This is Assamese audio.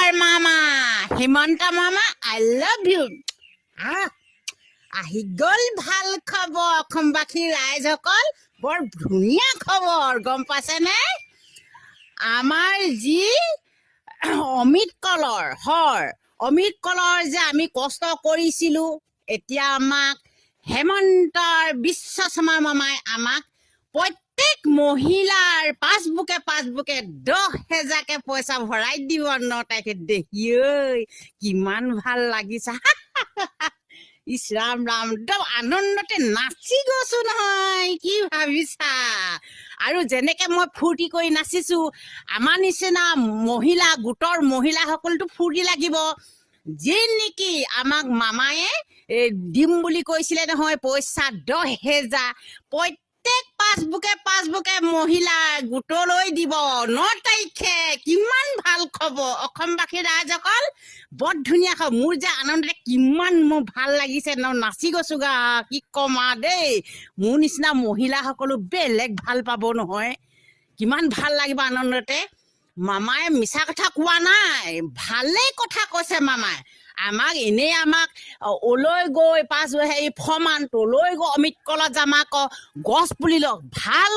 নমস্কাৰ মামা হিমন্ত মামা আই লাভ ইউ আহি গ'ল ভাল খবৰ অসমবাসী ৰাইজসকল বৰ ধুনীয়া খবৰ গম পাইছেনে আমাৰ যি অমিত কলৰ যে আমি কষ্ট কৰিছিলোঁ এতিয়া আমাক হেমন্তৰ বিশ্ব শৰ্মা মামাই আমাক প্ৰত্যেক মহিলাৰ পাছবুকে 10,000কে পইচা ভৰাই দিব 9 তাৰিখে দেখি ঐ কিমান ভাল লাগিছে ইছ ৰাম ৰাম একদম আনন্দতে নাচি গৈছো নহয় কি ভাবিছা আৰু যেনেকে মই ফূৰ্তি কৰি নাচিছো আমাৰ নিচিনা মহিলা গোটৰ মহিলাসকলতো ফূৰ্তি লাগিব যি নেকি আমাক মামায়ে দিম বুলি কৈছিলে নহয় পইচা 10,000 প্ৰত্যেক পাছবুকে মহিলা গোটলৈ দিব 9 তাৰিখে কিমান ভাল খবৰ অসমবাসী ৰাইজসকল বৰ ধুনীয়া খবৰ মোৰ যে আনন্দতে কিমান মোৰ ভাল লাগিছে নাচি গৈছো গা কি কমা দেই মোৰ নিচিনা মহিলাসকলো বেলেগ ভাল পাব নহয় কিমান ভাল লাগিব আনন্দতে মামায়ে মিছা কথা কোৱা নাই ভালেই কথা কৈছে মামাই আমাক ওলৈ গৈ পাছ ফমান তলৈ গৈ অমিত কলত যাম আকৌ গছ পুলি লওক ভাল